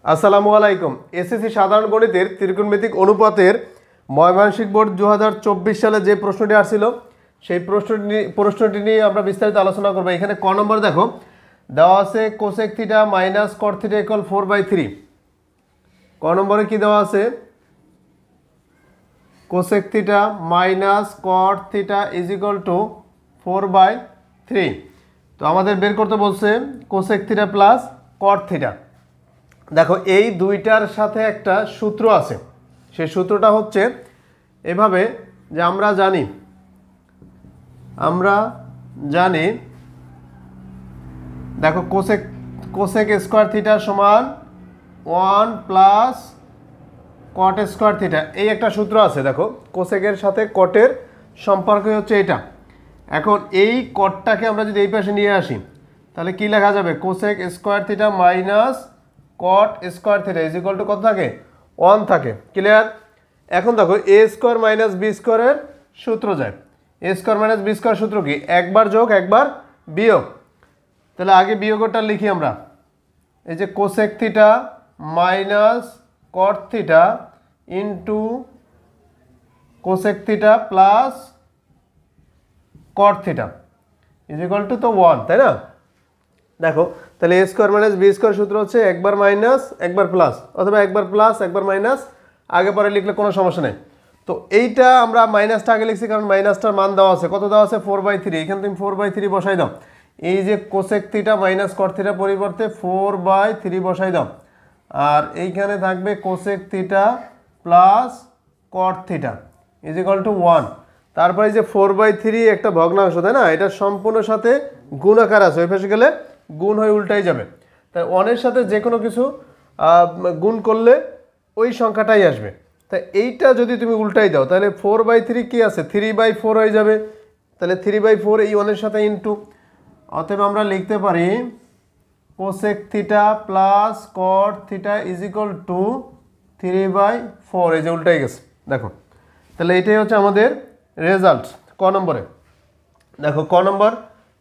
আসসালামু আলাইকুম। এসএসসি সাধারণ গণিতের ত্রিকোণমিতিক অনুপাতের ময়মনসিংহ বোর্ড 2024 সালে যে প্রশ্নটি আসছিল সেই প্রশ্নটি নিয়ে আমরা বিস্তারিত আলোচনা করব। এখানে ক নম্বর দেখো দেওয়া আছে কোসেক থিটা মাইনাস কট থিটা ইকুয়াল 4/3। ক নম্বরে কি দেওয়া আছে? Cosec theta minus caught theta is equal two 4/3। তো আমাদের বের করতে বলছে cosec theta plus cot theta. দেখো এই দুইটার সাথে একটা সূত্র আছে, সেই সূত্রটা হচ্ছে এভাবে যে আমরা জানি দেখো কোসেক স্কোয়ার থিটা সমান 1 প্লাস কট স্কোয়ার থিটা, এই একটা সূত্র আছে। দেখো কোসেকের সাথে কটের সম্পর্ক হচ্ছে এটা। এখন এই কটটাকে আমরা যদি এই পাশে নিয়ে আসি তাহলে কি লেখা যাবে? Cosec square theta minus cot square theta is equal two কত থাকে? 1 থাকে। ক্লিয়ার? এখন দেখো এ স্কোয়ার মাইনাস বি স্কোয়ারের সূত্র যায়। এ স্কোয়ার মাইনাস বি স্কোয়ার সূত্র কি? একবার যোগ একবার বিয়োগ। তাহলে আগে বিয়োগটা লিখি আমরা। এই যে cosec theta minus caught theta into cosec theta plus cot theta is equal two তো 1, তাই না? দেখো তাহলে এ স্কোয়ার মাইনাস বি স্কোয়ার সূত্র হচ্ছে একবার মাইনাস একবার প্লাস, অথবা একবার প্লাস একবার মাইনাস, আগে পরে লিখলে কোনো সমস্যা নেই। তো এইটা আমরা মাইনাসটা আগে লিখছি কারণ মাইনাসটার মান দেওয়া আছে। কত দেওয়া আছে? 4/3। এখানে তুমি 4/3 বসাই দাও। এই যে কোসেক থিটা মাইনাস কট থিটার পরিবর্তে 4/3 বসাই দাও। আর এইখানে থাকবে cosec theta plus cot theta is equal two 1। তারপরে যে 4/3 একটা ভগ্নাংশ, তাই না? এটা সম্পূর্ণ সাথে গুণাকার আছে, ওই পাশে গেলে গুণ হয়ে উল্টাই যাবে। তাই 1-এর সাথে যে কোনো কিছু গুণ করলে ওই সংখ্যাটাই আসবে। তাই এইটা যদি তুমি উল্টাই দাও তাহলে 4/3 কি আছে? 3/4 হয়ে যাবে। তাহলে 3/4 এই 1-এর সাথে ইন্টু, অতএব আমরা লিখতে পারি cosec theta plus cot theta is equal two 3/4। এই যে উল্টাই গেছে, দেখো। তাহলে এটাই হচ্ছে আমাদের রেজাল্ট ক নম্বরে। দেখো ক নম্বর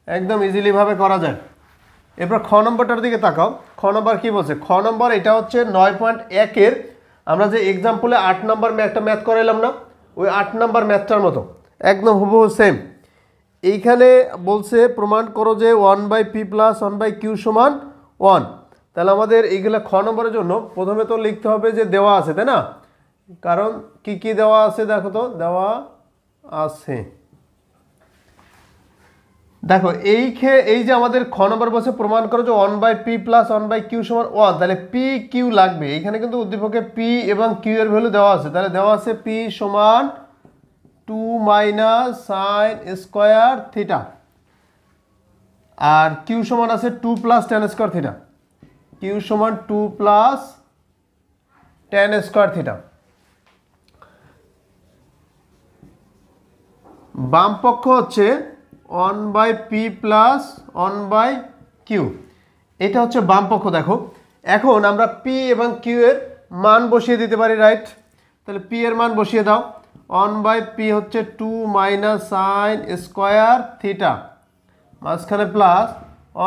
একদম ইজিলি ভাবে করা যায়। এরপর খ নম্বরটার দিকে তাকাও। খ নম্বর কি বলছে? খ নম্বর এটা হচ্ছে 9.1-এর আমরা যে এক্সাম্পলে 8 নম্বর একটা ম্যাথ করাইলাম না, ওই 8 নম্বর ম্যাথটার মতো একদম হুবহু সেম। এইখানে বলছে প্রমাণ করো যে 1/p প্লাস 1/q সমান 1। তাহলে আমাদের এইগুলো খ নম্বরের জন্য প্রথমে তো লিখতে হবে যে দেওয়া আছে, তাই না? কারণ কি কি দেওয়া আছে দেখো তো, দেওয়া আছে। দেখো এই যে আমাদের খ নম্বর বলছে প্রমাণ করো যে 1/p প্লাস 1/q সমান 1, তাহলে পি কিউ লাগবে। এখানে কিন্তু উদ্দীপকে পি এবং কিউ এর ভ্যালু দেওয়া আছে। তাহলে দেওয়া আছে পি সমান 2 মাইনাস সাইন স্কোয়ার থিটা, আর কিউ সমান আছে 2 plus tan square theta. Q সমান 2 প্লাস ট্যান স্কোয়ার থিটা। বাম পক্ষ হচ্ছে 1/p প্লাস 1/q, এটা হচ্ছে বাম পক্ষ। দেখো এখন আমরা p এবং q এর মান বসিয়ে দিতে পারি, রাইট? তাহলে p এর মান বসিয়ে দাও। 1/p হচ্ছে 2 মাইনাস সাইন স্কোয়ার থিটা, মাঝখানে plus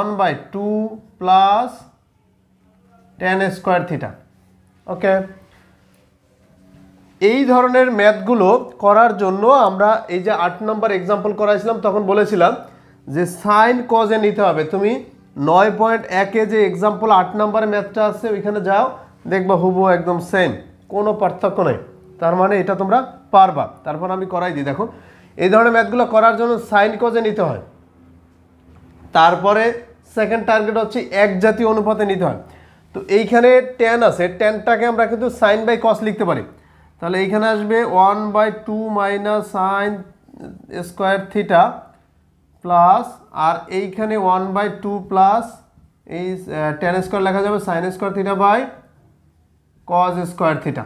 1/2 plus tan square theta. Okay, এই ধরনের ম্যাথগুলো করার জন্য আমরা এই যে 8 নম্বর এক্সাম্পল করাইছিলাম তখন বলেছিলাম যে সাইন কজে নিতে হবে। তুমি 9.1-এ যে এক্সাম্পল 8 নম্বরের ম্যাথটা আছে ওইখানে যাও, দেখবা হুবহু একদম সেম, কোনো পার্থক্য নেই। তার মানে এটা তোমরা পারবা। তারপর আমি করাই দিই। দেখো এই ধরনের ম্যাথগুলো করার জন্য সাইন কজে নিতে হয়। তারপরে সেকেন্ড টার্গেট হচ্ছে এক জাতীয় অনুপাতে নিতে হয়। তো এইখানে ট্যান আছে, ট্যানটাকে আমরা কিন্তু সাইন বাই কস লিখতে পারি। তাহলে এইখানে আসবে 1/2 minus sine square theta plus, আর এইখানে 1/2 প্লাস এই ট্যান স্কোয়ার লেখা যাবে sine square theta by cos square theta.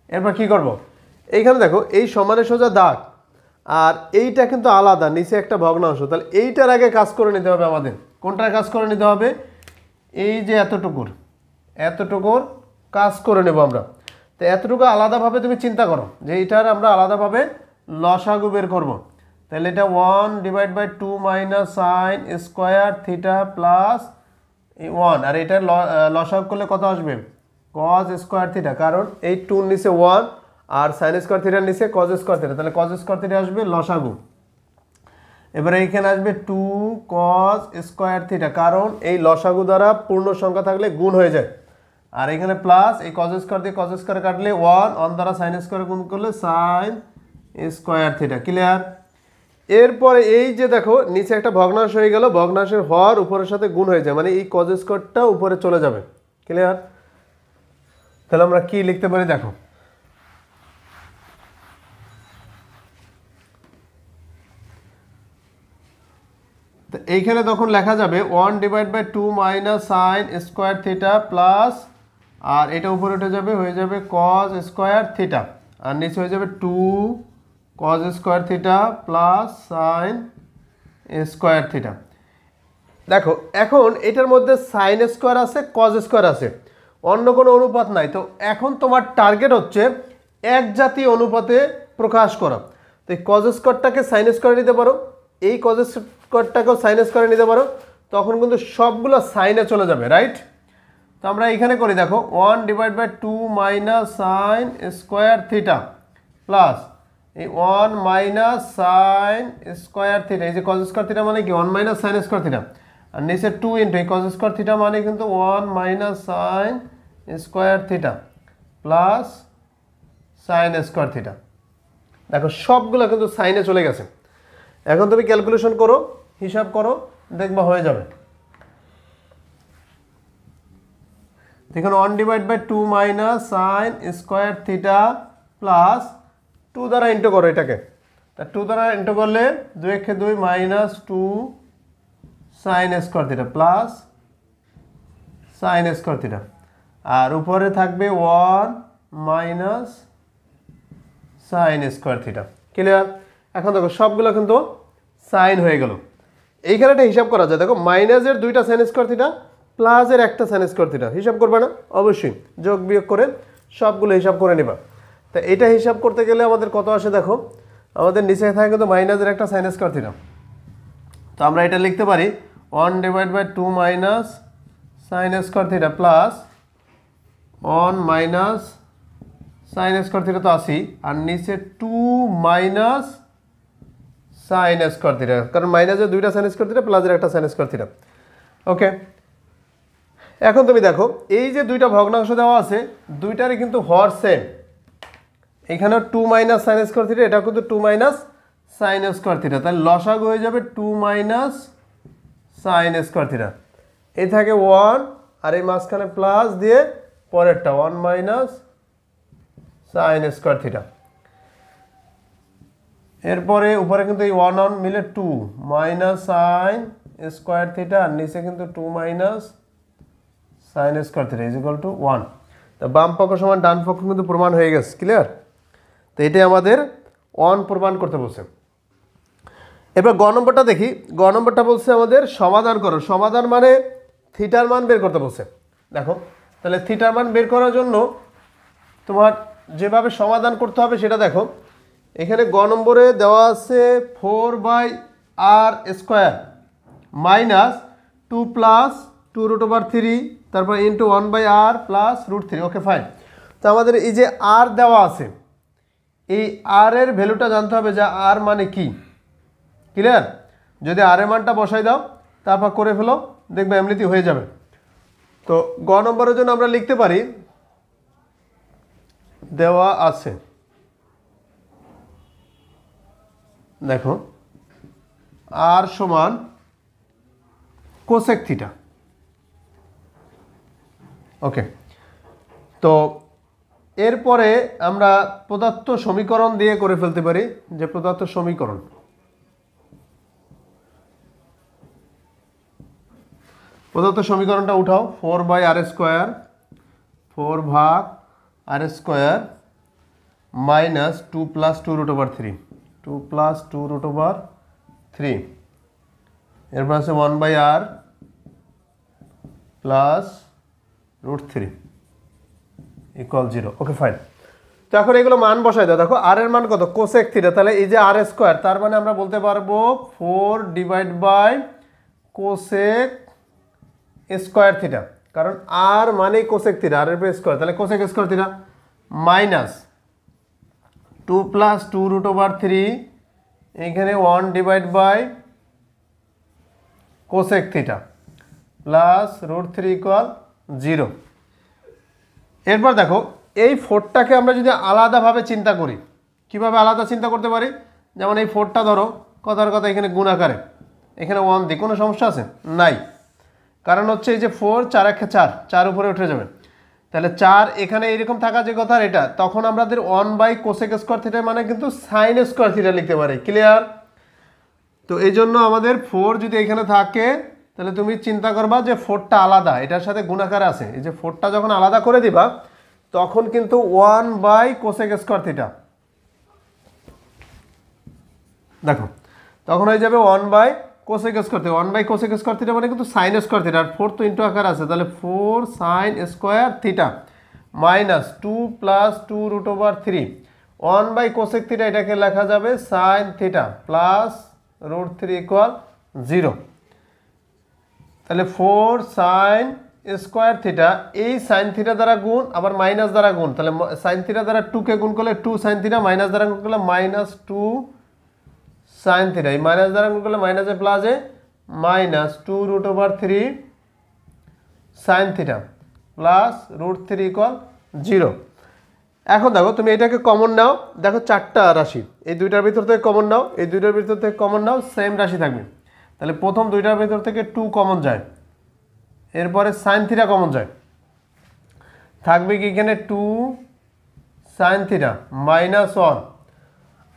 এরপর কি করব? এইখানে দেখো এই সমানে সোজা দাগ, আর এইটা কিন্তু আলাদা, নিচে একটা ভগ্নাংশ। তাহলে এইটার আগে কাজ করে নিতে হবে আমাদের। কোনটার কাজ করে নিতে হবে? এই যে এতটুকুর কাজ করে নেব আমরা। তো এতটুকু আলাদাভাবে তুমি চিন্তা করো যে এইটার আমরা আলাদাভাবে লসাগু বের করব। তাহলে এটা 1/2 minus sine square theta plus 1, আর এটা লসাগু করলে কত আসবে? কজ স্কোয়ার থিটা, কারণ এই 2 নিচে 1 আর সাইন স্কোয়ার থিটার নিচে কজ স্কোয়ার থিটা, তাহলে কজ স্কোয়ার থিটা আসবে লসাগু। এবারে এইখানে আসবে 2 কজ স্কোয়ার থিটা, কারণ এই লসাগু দ্বারা পূর্ণ সংখ্যা থাকলে গুণ হয়ে যায়। আর এখানে প্লাস এই কজ স্কোয়ার দিয়ে কজ স্কোয়ার কাটলে 1 দ্বারা সাইন স্কোয়ার গুণ করলে সাইন স্কোয়ার থিটা। ক্লিয়ার? এরপরে এই যে দেখো নিচে একটা ভগ্নাংশ হয়ে গেল, ভগ্নাংশের হর উপরের সাথে গুণ হয়ে যায়, মানে এই কজ স্কোয়ারটা উপরে চলে যাবে। ক্লিয়ার? তাহলে আমরা কি লিখতে পারি দেখো, তো এইখানে তখন লেখা যাবে 1/2 minus sine square theta plus, আর এটা উপরে উঠে যাবে, হয়ে যাবে কজ স্কোয়ার থিটা, আর নিচে হয়ে যাবে 2 cause square theta plus sine square theta. দেখো এখন এটার মধ্যে সাইন স্কোয়ার আছে, কজ স্কোয়ার আছে, অন্য কোনো অনুপাত নাই। তো এখন তোমার টার্গেট হচ্ছে এক জাতীয় অনুপাতে প্রকাশ করা। তো এই কজ স্কোয়ারটাকে সাইন স্কোয়ারে নিতে পারো, এই কজ স্কোয়ারটাকেও সাইন স্কোয়ারে নিতে পারো, তখন কিন্তু সবগুলো সাইনে চলে যাবে। রাইট? তো আমরা এখানে করি দেখো 1/2 minus sine square theta plus এই 1 মাইনাস সাইন স্কোয়ার থিটা, এই যে কজ স্কোয়ার থিটা মানে কি 1 মাইনাস সাইন স্কোয়ার থিটা, আর নিচে 2 ইন্টু এই কজ স্কোয়ার থিটা মানে কিন্তু 1 minus sine square theta plus sine square theta. দেখো সবগুলো কিন্তু সাইনে চলে গেছে। এখন তুমি ক্যালকুলেশন করো, হিসাব করো, দেখবা হয়ে যাবে। দেখুন 1/2 minus sine square theta plus 2 দ্বারা ইন্টু করো এটাকে, তা 2 দ্বারা ইন্টু করলে 2 একে 2 minus 2 sine square theta plus sine square theta, আর উপরে থাকবে 1 minus sine square theta. Clear? এখন দেখো সবগুলো কিন্তু সাইন হয়ে গেল। এইখানে একটা হিসাব করা যায়, দেখো মাইনাসের 2টা সাইন স্কোয়ার থিটা প্লাসের একটা সাইন স্কোয়ার থিটা, হিসাব করবে না? অবশ্যই যোগ বিয়োগ করে সবগুলো হিসাব করে নেবা। তা এটা হিসাব করতে গেলে আমাদের কত আসে দেখো, আমাদের নিচে থাকে কিন্তু মাইনাসের একটা সাইন স্কোয়ার থিটা। তো আমরা এটা লিখতে পারি 1/2 minus sine square theta plus 1 minus sine square theta তো আসি, আর নিচে 2 মাইনাস সাইন স্কোয়ার থিটা, কারণ মাইনাসের 2টা সাইন স্কোয়ার থিটা প্লাসের একটা সাইন স্কোয়ার থিটা। ওকে, এখন তুমি দেখো এই যে 2টা ভগ্নাংশ দেওয়া আছে, 2টারই কিন্তু হর সেম। এখানেও 2 মাইনাস সাইন স্কোয়ার থিটা, এটা কিন্তু 2 মাইনাস সাইন স্কোয়ার থিটা, তাহলে লসাগু হয়ে যাবে 2 মাইনাস সাইন স্কোয়ার থিটা। এই থাকে 1 আর এই মাঝখানে প্লাস দিয়ে পরেরটা 1 মাইনাস সাইন স্কোয়ার থিটা। এরপরে উপরে কিন্তু এই 1 মিলে 2 মাইনাস সাইন স্কোয়ার থিটা, আর নিচে কিন্তু 2 minus sine square theta is equal two 1। তো বাম পক্ষ সমান ডান পক্ষ কিন্তু প্রমাণ হয়ে গেছে। ক্লিয়ার? তো এটাই আমাদের 1 প্রমাণ করতে বলছে। এবার গ নম্বরটা দেখি। গ নম্বরটা বলছে আমাদের সমাধান করো। সমাধান মানে থিটার মান বের করতে বলছে। দেখো তাহলে থিটার মান বের করার জন্য তোমার যেভাবে সমাধান করতে হবে সেটা দেখো। এখানে গ নম্বরে দেওয়া আছে 4/r² মাইনাস 2 প্লাস 2√3 তারপর into 1/r plus √3। Okay fine. তো আমাদের এই যে আর দেওয়া আছে, এই আর এর ভ্যালুটা জানতে হবে যে আর মানে কি। ক্লিয়ার? যদি আর এর মানটা বসাই দাও তারপর করে ফেলো, দেখবে এমনিতেই হয়ে যাবে। তো গ নম্বরের জন্য আমরা লিখতে পারি দেওয়া আছে, দেখো আর সমান কোসেক থিটা। ওকে, তো এরপরে আমরা প্রদত্ত সমীকরণ দিয়ে করে ফেলতে পারি। যে প্রদত্ত সমীকরণ, প্রদত্ত সমীকরণটা উঠাও। 4/r² 4 ভাগ r² মাইনাস 2 প্লাস 2√3 2 প্লাস 2√3, এরপর আছে 1/r plus √3 equal 0। Okay fine. তো এখন এগুলো মান বসাই দাও। দেখো আর এর মান কত? Cosec theta. তাহলে এই যে r², তার মানে আমরা বলতে পারবো 4 divide by cosec square theta. কারণ আর মানে কোসেক থিটা, আর এর উপর স্কোয়ার, তাহলে cosec square theta minus 2 plus 2 root over 3 এখানে 1 divide by cosec theta plus root 3 equal 0। এরপর দেখো এই 4টাকে আমরা যদি আলাদাভাবে চিন্তা করি, কিভাবে আলাদা চিন্তা করতে পারি, যেমন এই 4টা ধরো কথার কথা এখানে গুণ আকারে, এখানে 1 দিই, কোনো সমস্যা আছে নাই, কারণ হচ্ছে এই যে 4 4 1 4, 4 উপরে উঠে যাবে, তাহলে 4 এখানে এরকম থাকা যে কথা এটা, তখন আমাদের 1 বাই কোসেক স্কোয়ার থিটা মানে কিন্তু সাইন স্কোয়ার থিটা লিখতে পারি। ক্লিয়ার? তো এই জন্য আমাদের 4 যদি এখানে থাকে তাহলে তুমি চিন্তা করবা যে 4টা আলাদা, এটার সাথে গুণাকার আছে, এই যে 4টা যখন আলাদা করে দিবা তখন কিন্তু 1 বাই কোসেক স্কোয়ার থিটা, দেখো তখন হয়ে যাবে 1 by cosec square theta. 1 by cosec square theta মানে কিন্তু সাইন স্কোয়ার থিটা, আর 4 তো ইন্টু আকার আছে, তাহলে 4 sine square theta minus 2 plus 2 root over 3 1 by cosec theta, এটাকে লেখা যাবে sine theta plus root 3 equal 0। তাহলে 4 সাইন স্কোয়ার থিটা, এই সাইন থিটা দ্বারা গুণ আবার মাইনাস দ্বারা গুণ, তাহলে সাইন থিটা দ্বারা 2কে গুণ করলে 2 সাইন থিটা, মাইনাস দ্বারা গুণ করলে মাইনাস 2 সাইন থিটা, এই মাইনাস দ্বারা গুণ করলে মাইনাসে প্লাসে minus 2 root over 3 sine theta plus root 3 equal 0। এখন দেখো তুমি এটাকে কমন নাও, দেখো 4টা রাশি, এই দুইটার ভিতর থেকে কমন নাও, এই দুইটার ভিতর থেকে কমন নাও, সেম রাশি থাকবে, তাহলে প্রথম দুইটার ভিতর থেকে 2 কমন যায়, এরপরে সাইন থিটা কমন যায়, থাকবে কি এখানে 2 সাইন থিটা মাইনাস 1,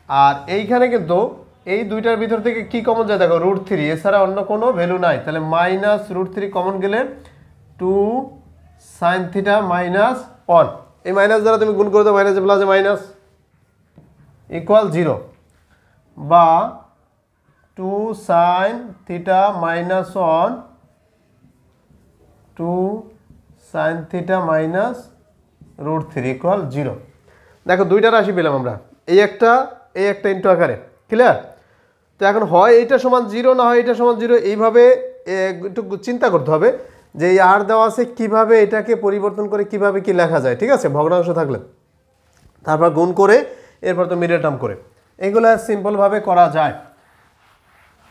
আর এইখানে কিন্তু এই দুইটার ভিতর থেকে কি কমন যায় দেখো রুট 3, এছাড়া অন্য কোনো ভ্যালু নাই, তাহলে মাইনাস রুট 3 কমন গেলে 2 সাইন থিটা মাইনাস 1, এই মাইনাস দ্বারা তুমি গুণ করে দাও, মাইনাসে প্লাসে মাইনাস ইকুয়াল 0, বা 2 sine theta minus 1 2 sine theta minus root 3 equal 0। দেখো দুইটা রাশি পেলাম আমরা, এই একটা ইন্টু আকারে। ক্লিয়ার? তো এখন হয় এইটা সমান 0, না হয় এটা সমান 0, এইভাবে একটু চিন্তা করতে হবে যে এই আর দেওয়া আছে কিভাবে এটাকে পরিবর্তন করে কিভাবে কি লেখা যায়। ঠিক আছে, ভগ্নাংশ থাকলে তারপর গুণ করে এরপর তো মিডল টার্ম করে, এগুলো সিম্পলভাবে করা যায়।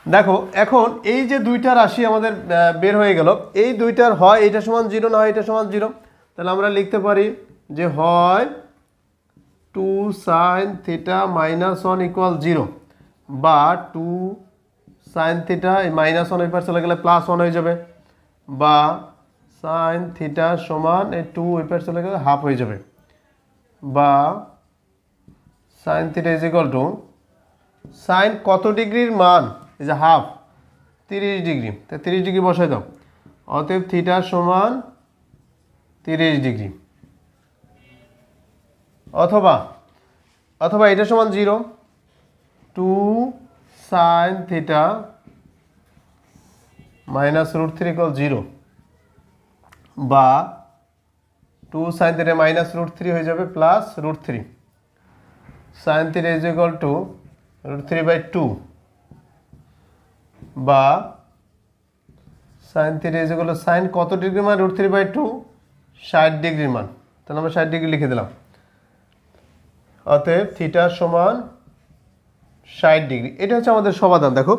দেখো এখন এই যে দুইটা রাশি আমাদের বের হয়ে গেল, এই দুইটার হয় এটা সমান 0, না হয় এটা সমান 0, তাহলে আমরা লিখতে পারি যে হয় 2 সাইন থিটা মাইনাস 1 ইকুয়াল 0, বা 2 সাইন থিটা, এই মাইনাস 1 ওই পার চলে গেলে প্লাস 1 হয়ে যাবে, বা সাইন থিটা সমান এই 2 ওই পার চলে গেলে হাফ হয়ে যাবে, বা sine theta is equal to sine কত ডিগ্রির মান, এই যে হাফ 30 ডিগ্রি, তাই 30 ডিগ্রি বসাই দাও, অতএব থিটা সমান 30 ডিগ্রি, অথবা এটা সমান 0, 2 sine theta minus root 3 equal 0, বা 2 সাইন থিটা মাইনাস রুট 3 হয়ে যাবে plus root 3, sine theta is equal to root 3/2, বা sine theta is equal to sine কত ডিগ্রির মান রুট 3/2, 60 ডিগ্রির মান, তাহলে আমরা 60 ডিগ্রি লিখে দিলাম, অতএব থিটা সমান 60 ডিগ্রি। এটা হচ্ছে আমাদের সমাধান। দেখো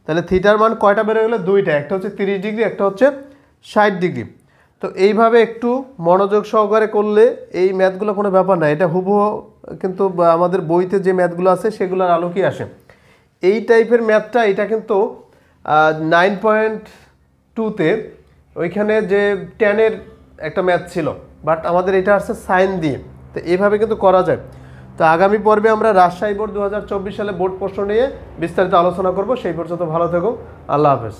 তাহলে থিটার মান কয়টা বের হয়ে গেলো, দুইটা, একটা হচ্ছে 30 ডিগ্রি, একটা হচ্ছে 60 ডিগ্রি। তো এইভাবে একটু মনোযোগ সহকারে করলে এই ম্যাথগুলো কোনো ব্যাপার না, এটা হুবহু কিন্তু আমাদের বইতে যে ম্যাথগুলো আছে সেগুলোর আলোকেই আসে। এই টাইপের ম্যাথটা এটা কিন্তু 9.2-তে ওইখানে যে 10-এর একটা ম্যাথ ছিল, বাট আমাদের এটা আসছে সাইন দিয়ে, তো এইভাবে কিন্তু করা যায়। তো আগামী পর্বে আমরা রাজশাহী বোর্ড 2024 সালে বোর্ড প্রশ্ন নিয়ে বিস্তারিত আলোচনা করব। সেই পর্যন্ত ভালো থেকো, আল্লাহ হাফেজ।